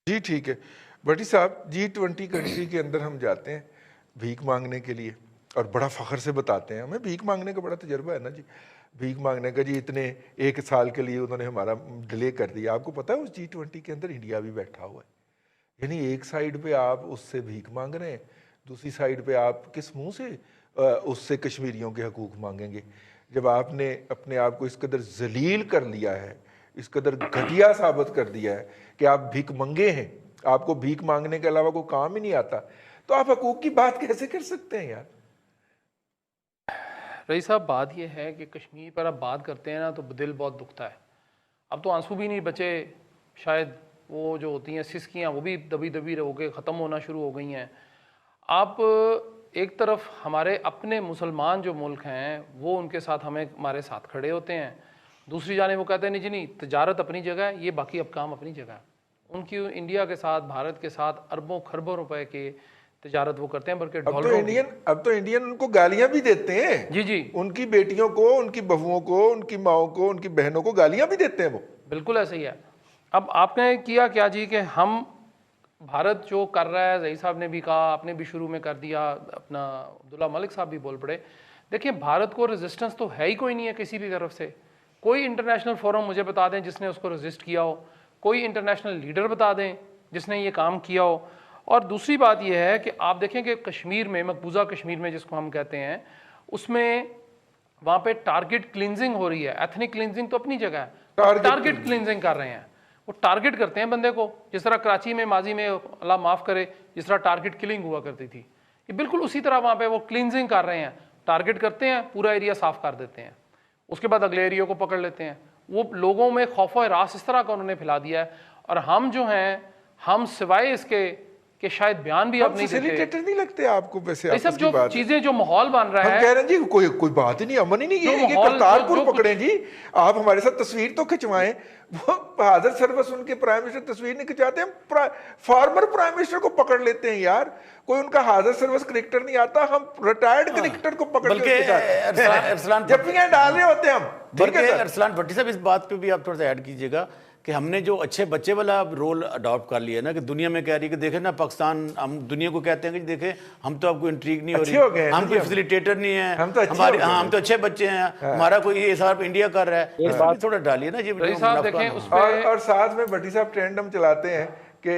जी ठीक है भट्टी साहब, G20 कंट्री के अंदर हम जाते हैं भीख मांगने के लिए और बड़ा फ़ख्र से बताते हैं हमें भीख मांगने का बड़ा तजर्बा है ना जी। भीख मांगने का जी इतने 1 साल के लिए उन्होंने हमारा डिले कर दिया। आपको पता है उस G20 के अंदर इंडिया भी बैठा हुआ है। यानी एक साइड पे आप उससे भीख मांग रहे हैं, दूसरी साइड पे आप किस मुंह से उससे कश्मीरियों के हकूक़ मांगेंगे जब आपने अपने आप को इस कदर जलील कर लिया है, इस कदर घटिया साबित कर दिया है कि आप भीख मंगे हैं, आपको भीख मांगने के अलावा कोई काम ही नहीं आता, तो आप हकूक़ की बात कैसे कर सकते हैं यार? रईस साहब, बात यह है कि कश्मीर पर अब बात करते हैं ना तो दिल बहुत दुखता है। अब तो आंसू भी नहीं बचे, शायद वो जो होती हैं सिसकियाँ वो भी दबी दबी हो के ख़त्म होना शुरू हो गई हैं। आप एक तरफ हमारे अपने मुसलमान जो मुल्क हैं वो उनके साथ हमारे साथ खड़े होते हैं, दूसरी जाने वो कहते हैं नहीं जी नहीं, तजारत अपनी जगह है, ये बाकी अब काम अपनी जगह है। उनकी इंडिया के साथ, भारत के साथ अरबों खरबों रुपए के तजारत वो करते हैं, बल्कि अब तो इंडियन उनको गालियां भी देते हैं। जी जी, उनकी बेटियों को, उनकी बहुओं को, उनकी माओ को, उनकी बहनों को गालियां भी देते हैं वो। बिल्कुल ऐसे ही है। अब आपने किया क्या जी कि हम भारत जो कर रहा है, रईस साहब ने भी कहा, आपने भी शुरू में कर दिया, अपना अब्दुल्ला मलिक साहब भी बोल पड़े। देखिए, भारत को रेजिस्टेंस तो है ही कोई नहीं है किसी भी तरफ से। कोई इंटरनेशनल फोरम मुझे बता दें जिसने उसको रेजिस्ट किया हो, कोई इंटरनेशनल लीडर बता दें जिसने ये काम किया हो। और दूसरी बात यह है कि आप देखें कि कश्मीर में, मकबूजा कश्मीर में जिसको हम कहते हैं, उसमें वहाँ पे टारगेट क्लिनजिंग हो रही है। एथनिक क्लिनजिंग तो अपनी जगह है, टारगेट क्लिनजिंग कर रहे हैं। वो टारगेट करते हैं बंदे को, जिस तरह कराची में माजी में, अल्लाह माफ़ करे, जिस तरह टारगेट किलिंग हुआ करती थी, ये बिल्कुल उसी तरह वहाँ पे वो क्लिनजिंग कर रहे हैं। टारगेट करते हैं, पूरा एरिया साफ़ कर देते हैं, उसके बाद अगले एरिया को पकड़ लेते हैं। वो लोगों में खौफ और रास इस तरह का उन्होंने फैला दिया है। और हम जो हैं, हम सिवाय इसके कि शायद बयान भी अब नहीं देते। नहीं लगते आपको वैसे सब जो चीजें, जो माहौल बन रहा है, हम कह रहे हैं जी कोई बात ही नहीं, अमन ही नहीं है, ये करतारपुर पकड़े जी, आप हमारे साथ तस्वीर तो खिंचवाएं। वो बहादुर सर्वस उनके प्राइम मिनिस्टर तस्वीर नहीं खिंचाते, हम फॉर्मर प्राइम मिनिस्टर को पकड़ लेते हैं यार। कोई उनका हाजिर सर्विस क्रिकेटर नहीं आता, हम रिटायर्ड क्रिकेटर को पकड़ के जफ्फियां डाल रहे होते हैं हम। बल्कि अरसलान भट्टी साहब, इस बात पे भी आप थोड़ा सा ऐड कीजिएगा कि हमने जो अच्छे बच्चे वाला रोल अडॉप्ट कर लिया ना, कि दुनिया में कह रही है कि देखे ना पाकिस्तान, हम दुनिया को कहते हैं कि देखे हम तो आपको इंट्रीग नहीं हो रही, हम कोई फैसिलिटेटर नहीं है, हम तो अच्छे बच्चे हैं, हमारा कोई ये हिसाब इंडिया कर रहा है। इस बात थोड़ा डालिए ना जी। और साथ में भट्टी साहब ट्रेंड हम चलाते हैं कि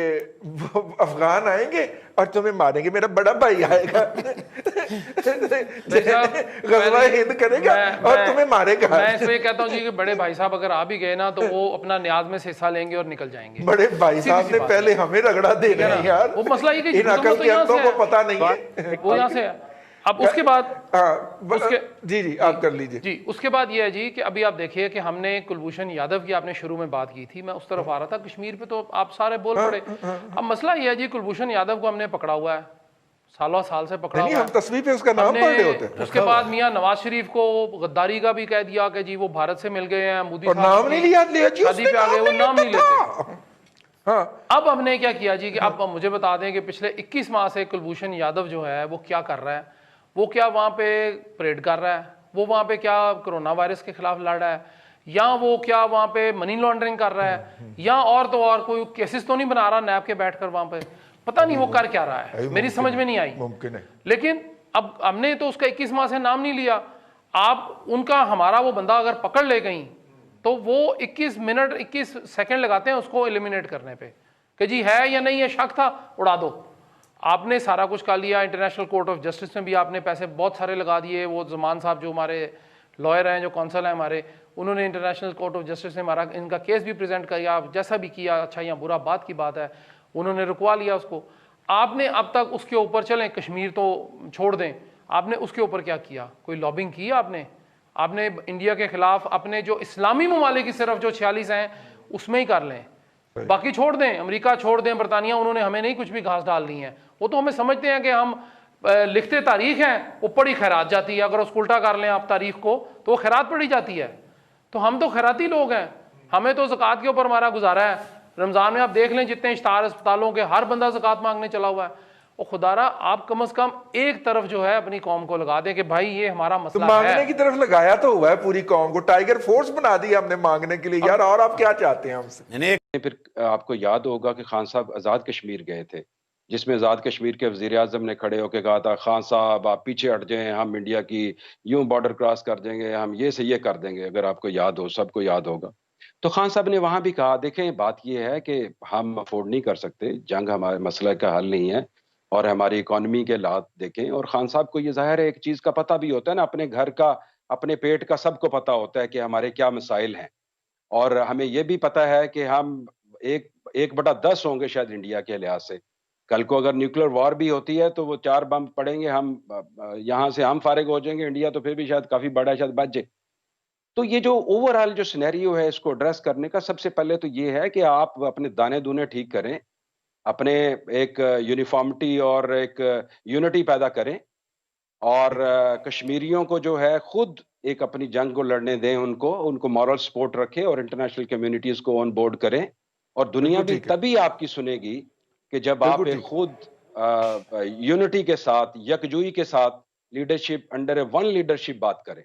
अफगान आएंगे और तुम्हें मारेंगे, मेरा बड़ा भाई आएगा गज़वा हिंद करेगा और तुम्हें मारेगा। मैं इसलिए कहता हूँ जी कि बड़े भाई साहब अगर आ भी गए ना तो वो अपना न्याज में से हिस्सा लेंगे और निकल जाएंगे। बड़े भाई साहब ने पहले हमें रगड़ा देना है यार। वो मसला ये कि इन अकल के अंतों को पता नहीं है, वो यहाँ से है। अब उसके बाद जी आप कर लीजिए जी। उसके बाद ये है जी कि अभी आप देखिए कि हमने कुलभूषण यादव की, आपने शुरू में बात की थी, मैं उस तरफ आ रहा था, कश्मीर पे तो आप सारे बोल पड़े। अब मसला ये है जी, कुलभूषण यादव को हमने पकड़ा हुआ है, सालों साल से पकड़ा हुआ है। हम तस्वीर पे उसका नाम पढ़ रहे होते हैं। उसके बाद मियां नवाज शरीफ को गद्दारी का भी कह दिया कि जी वो भारत से मिल गए हैं, मोदी साहब नाम नहीं लिया, शादी पे आ गए, वो नाम नहीं लेते। हाँ, अब हमने क्या किया जी कि अब मुझे बता दें कि पिछले 21 माह से कुलभूषण यादव जो है वो क्या कर रहा है। वो क्या वहाँ पे परेड कर रहा है, वो वहाँ पे क्या कोरोना वायरस के खिलाफ लड़ रहा है, या वो क्या वहाँ पे मनी लॉन्ड्रिंग कर रहा है, या और तो और कोई केसेस तो नहीं बना रहा नैब के बैठकर वहाँ पे, पता नहीं वो कर क्या रहा है, मेरी समझ में नहीं आई। मुमकिन है, लेकिन अब हमने तो उसका 21 माह से नाम नहीं लिया। आप उनका, हमारा वो बंदा अगर पकड़ ले गई तो वो 21 मिनट 21 सेकेंड लगाते हैं उसको एलिमिनेट करने पे कि जी है या नहीं है, शक था, उड़ा दो। आपने सारा कुछ कर लिया। इंटरनेशनल कोर्ट ऑफ जस्टिस में भी आपने पैसे बहुत सारे लगा दिए। वो जमान साहब जो हमारे लॉयर हैं, जो कौंसल हैं हमारे, उन्होंने इंटरनेशनल कोर्ट ऑफ जस्टिस में हमारा इनका केस भी प्रेजेंट किया, जैसा भी किया, अच्छा या बुरा बात की बात है, उन्होंने रुकवा लिया उसको। आपने अब तक उसके ऊपर, चलें कश्मीर तो छोड़ दें, आपने उसके ऊपर क्या किया? कोई लॉबिंग की आपने इंडिया के खिलाफ? अपने जो इस्लामी ममालिक की सिर्फ जो 46 हैं उसमें ही कर लें, बाकी छोड़ दें, अमेरिका छोड़ दें, बरतानिया, उन्होंने हमें नहीं कुछ भी घास डालनी है। वो तो हमें समझते हैं कि हम लिखते तारीख हैं, वो पढ़ी खैरात जाती है। अगर उसको उल्टा कर लें आप तारीख को तो वो खैरात पढ़ी जाती है। तो हम तो खैराती लोग हैं, हमें तो ज़कात के ऊपर हमारा गुजारा है। रमज़ान में आप देख लें जितने इश्तार अस्पतालों के, हर बंदा ज़कात मांगने चला हुआ है। और खुदारा आप कम से कम एक तरफ जो है अपनी कौम को लगा दें कि भाई ये हमारा मसला है। मांगने की तरफ लगाया तो हुआ है पूरी कौम को, टाइगर फोर्स बना दिया हमने मांगने के लिए यार, और आप क्या चाहते हैं हमसे? फिर आपको याद होगा कि खान साहब आज़ाद कश्मीर गए थे, जिसमें आज़ाद कश्मीर के वज़ीर आज़म ने खड़े होकर कहा था, खान साहब आप पीछे हट जाएं, हम इंडिया की यूं बॉर्डर क्रॉस कर देंगे, हम ये से ये कर देंगे, अगर आपको याद हो, सबको याद होगा। तो खान साहब ने वहां भी कहा, देखें बात ये है कि हम अफोर्ड नहीं कर सकते, जंग हमारे मसले का हल नहीं है, और हमारी इकॉनमी के हालात देखें। और खान साहब को ये ज़ाहिर है एक चीज़ का पता भी होता है ना, अपने घर का, अपने पेट का सबको पता होता है कि हमारे क्या मसाइल हैं। और हमें ये भी पता है कि हम एक 1/10 होंगे शायद इंडिया के लिहाज से। कल को अगर न्यूक्लियर वॉर भी होती है तो वो 4 बम पड़ेंगे, हम यहाँ से हम फारिग हो जाएंगे, इंडिया तो फिर भी शायद काफी बड़ा शायद बच जाए। तो ये जो ओवरऑल जो सिनेरियो है, इसको एड्रेस करने का सबसे पहले तो ये है कि आप अपने दाने दूने ठीक करें, अपने एक यूनिफॉर्मिटी और एक यूनिटी पैदा करें, और कश्मीरियों को जो है खुद एक अपनी जंग को लड़ने दें, उनको उनको मॉरल सपोर्ट रखें और इंटरनेशनल कम्युनिटीज को ऑन बोर्ड करें। और दुनिया बिल्कुल भी ठीक है, तभी आपकी सुनेगी कि जब बिल्कुल आप एक ठीक। खुद यूनिटी के साथ, यकजुई के साथ, लीडरशिप अंडर ए वन लीडरशिप बात करें।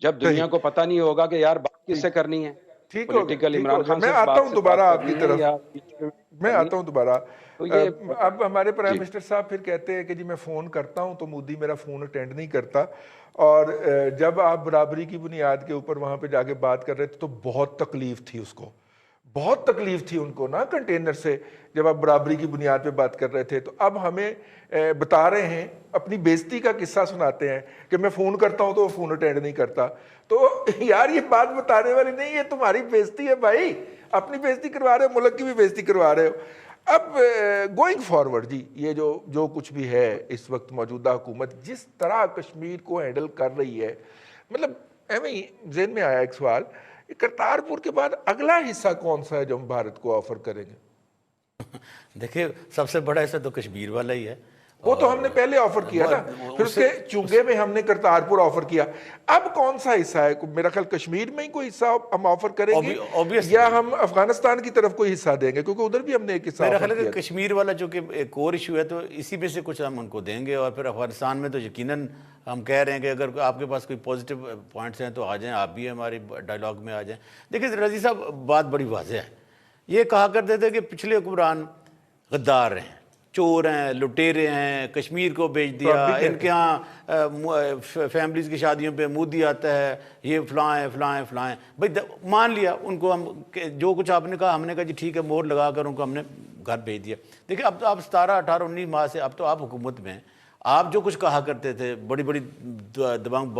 जब सही, दुनिया को पता नहीं होगा कि यार बात ठीक, किससे करनी है, ठीक हो गया, पॉलिटिकल ठीक हो इमरान गया। खान मैं से आता हूँ बात दोबारा आपकी करनी है तरफ, या मैं करनी है। आता हूँ दोबारा। तो ये अब हमारे प्राइम जी मिनिस्टर साहब फिर कहते हैं कि जी मैं फ़ोन करता हूँ तो मोदी मेरा फ़ोन अटेंड नहीं करता, और जब आप बराबरी की बुनियाद के ऊपर वहाँ पे जाके बात कर रहे थे तो बहुत तकलीफ थी उसको, बहुत तकलीफ थी उनको ना कंटेनर से, जब आप बराबरी की बुनियाद पे बात कर रहे थे। तो अब हमें बता रहे हैं, अपनी बेइज्जती का किस्सा सुनाते हैं कि मैं फ़ोन करता हूँ तो वो फ़ोन अटेंड नहीं करता। तो यार ये बात बताने वाली नहीं, ये तुम्हारी बेइज्जती है भाई, अपनी बेइज्जती करवा रहे हो, मुल्क की भी बेइज्जती करवा रहे हो। अब गोइंग फॉरवर्ड जी, ये जो जो कुछ भी है इस वक्त मौजूदा हुकूमत जिस तरह कश्मीर को हैंडल कर रही है, मतलब एवं ही जेहन में आया एक सवाल, करतारपुर के बाद अगला हिस्सा कौन सा है जो हम भारत को ऑफर करेंगे? देखिए, सबसे बड़ा हिस्सा तो कश्मीर वाला ही है। वो तो हमने पहले ऑफर किया ना, फिर उसके चुंगे में हमने करतारपुर ऑफर किया। अब कौन सा हिस्सा है? मेरा ख्याल कश्मीर में ही कोई हिस्सा हम ऑफर करेंगे, या हम अफगानिस्तान की तरफ कोई हिस्सा देंगे, क्योंकि उधर भी हमने एक हिस्सा मेरा ऑफर ख्याल है किया कि कश्मीर वाला जो कि एक कोर इशू है, तो इसी में से कुछ हम उनको देंगे। और फिर अफगानिस्तान में तो यकीनन हम कह रहे हैं कि अगर आपके पास कोई पॉजिटिव पॉइंट्स हैं तो आ जाएं, आप भी हमारे डायलॉग में आ जाएं। देखिए रजी साहब, बात बड़ी वाज़ेह है। ये कहा करते थे कि पिछले हुक्मरान गद्दार हैं, चोर हैं, लुटेरे हैं, कश्मीर को बेच दिया, इनके यहाँ फैमिलीज़ की शादियों पे मोदी आता है, ये फ़लाँ है फ़लाँ है फ़लाँ है। भाई मान लिया उनको, हम जो कुछ आपने कहा, हमने कहा जी ठीक है, मोहर लगा कर उनको हमने घर भेज दिया। देखिए अब तो आप 17, 18, 19 माह से अब तो आप हुकूमत में हैं। आप जो कुछ कहा करते थे, बड़ी बड़ी दबंग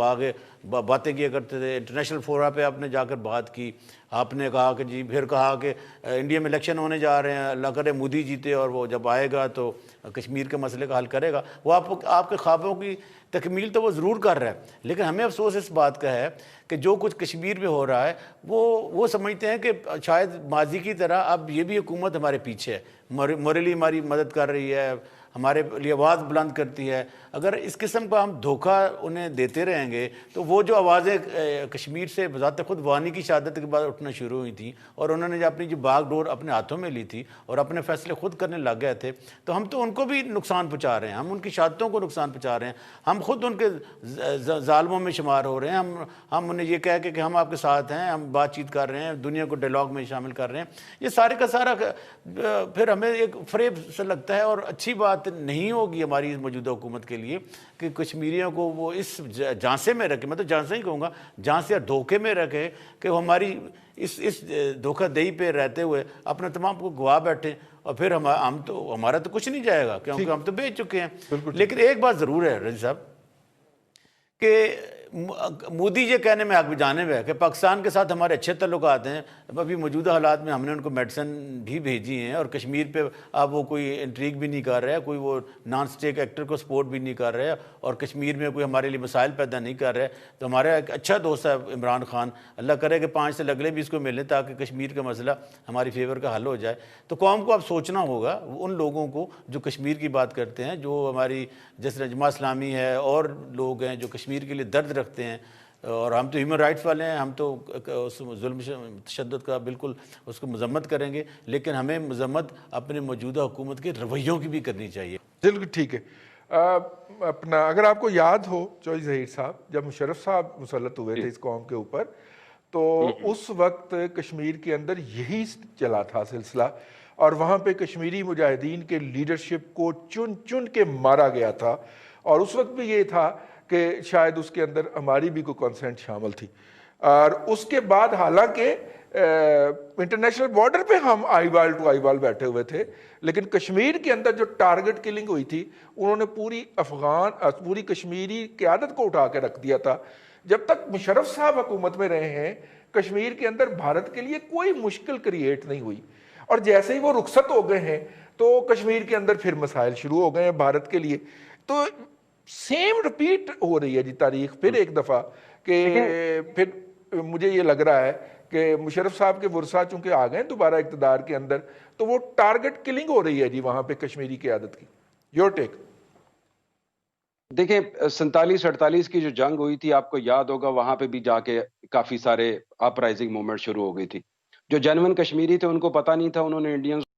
बातें किया करते थे, इंटरनेशनल फोरा पे आपने जाकर बात की, आपने कहा कि जी, फिर कहा कि इंडिया में इलेक्शन होने जा रहे हैं, अल्लाह करे मोदी जीते और वो जब आएगा तो कश्मीर के मसले का हल करेगा। वो आपके ख्वाबों की तकमील तो वो ज़रूर कर रहा है, लेकिन हमें अफसोस इस बात का है कि जो कुछ कश्मीर में हो रहा है वो समझते हैं कि शायद माजी की तरह अब ये भी हुकूमत हमारे पीछे है, मॉरली हमारी मदद कर रही है, हमारे लिए आवाज़ बुलंद करती है। अगर इस किस्म का हम धोखा उन्हें देते रहेंगे तो वो जो आवाज़ें कश्मीर से बज़ात खुद वानी की शहादत के बाद उठना शुरू हुई थी, और उन्होंने जो अपनी जो बागडोर अपने हाथों में ली थी और अपने फैसले खुद करने लग गए थे, तो हम तो उनको भी नुकसान पहुँचा रहे हैं, हम उनकी शहादतों को नुकसान पहुँचा रहे हैं, हम खुद उनके जालमों में शुमार हो रहे हैं। हम उन्हें ये कह के कि हम आपके साथ हैं, हम बातचीत कर रहे हैं, दुनिया को डायलॉग में शामिल कर रहे हैं, ये सारे का सारा फिर हमें एक फ़रेब सा लगता है। और अच्छी बात नहीं होगी हमारी मौजूदा हुकूमत के लिए कि कश्मीरियों को वो इस झांसे में रखे, मैं तो झांसे ही कहूँगा, झांसे या धोखे में रखे कि वो हमारी इस धोखाधड़ी पे रहते हुए अपने तमाम को गवा बैठे, और फिर हम तो हमारा तो कुछ नहीं जाएगा क्योंकि हम तो बेच चुके हैं। लेकिन एक बात ज़रूर है रजी साहब कि मोदी ये कहने में हक भी जाने में है कि पाकिस्तान के साथ हमारे अच्छे तल्लुकात हैं। अभी मौजूदा हालात में हमने उनको मेडिसिन भी भेजी हैं, और कश्मीर पे अब वो कोई इंट्रीग भी नहीं कर रहा है, कोई वो नॉन स्टेट एक्टर को सपोर्ट भी नहीं कर रहा है, और कश्मीर में कोई हमारे लिए मसाइल पैदा नहीं कर रहा है। तो हमारा एक अच्छा दोस्त है इमरान खान, अल्लाह करे कि 5 से अगले भी इसको मिलें ताकि कश्मीर का मसला हमारी फेवर का हल हो जाए। तो कौम को अब सोचना होगा, उन लोगों को जो कश्मीर की बात करते हैं, जो हमारी जैसे जमात इस्लामी है और लोग हैं जो कश्मीर के लिए दर्द रखते हैं, और हम तो ह्यूमन राइट्स वाले हैं, हम तो उस जुल्म तशद्दुद का बिल्कुल उसको मजम्मत करेंगे, लेकिन हमें मजम्मत अपने मौजूदा हुकूमत के रवैयों की भी करनी चाहिए। बिल्कुल ठीक है। अपना अगर आपको याद हो चौधरी ज़हीर साहब, जब मुशर्रफ साहब मुसल्लत हुए थे इस कौम के ऊपर, तो उस वक्त कश्मीर के अंदर यही चला था सिलसिला, और वहाँ पे कश्मीरी मुजाहिदीन के लीडरशिप को चुन चुन के मारा गया था। और उस वक्त भी ये था कि शायद उसके अंदर हमारी भी कोई कंसेंट शामिल थी। और उसके बाद हालांकि इंटरनेशनल बॉर्डर पे हम आईवाल टू आईवाल बैठे हुए थे, लेकिन कश्मीर के अंदर जो टारगेट किलिंग हुई थी, उन्होंने पूरी कश्मीरी क़यादत को उठा के रख दिया था। जब तक मुशर्रफ साहब हुकूमत में रहे हैं, कश्मीर के अंदर भारत के लिए कोई मुश्किल क्रिएट नहीं हुई, और जैसे ही वो रुखसत हो गए हैं तो कश्मीर के अंदर फिर मसाइल शुरू हो गए हैं भारत के लिए। तो सेम रिपीट हो रही है जी तारीख फिर एक दफ़ा, कि फिर मुझे ये लग रहा है कि मुशर्रफ साहब के वर्सा चूंकि आ गए दोबारा इक़्तिदार के अंदर, तो वो टारगेट किलिंग हो रही है जी वहाँ पे कश्मीरी क़यादत की। Your take. देखिए 47-48 की जो जंग हुई थी, आपको याद होगा, वहां पे भी जाके काफी सारे अपराइजिंग मूवमेंट शुरू हो गई थी। जो जेन्युइन कश्मीरी थे उनको पता नहीं था, उन्होंने इंडियंस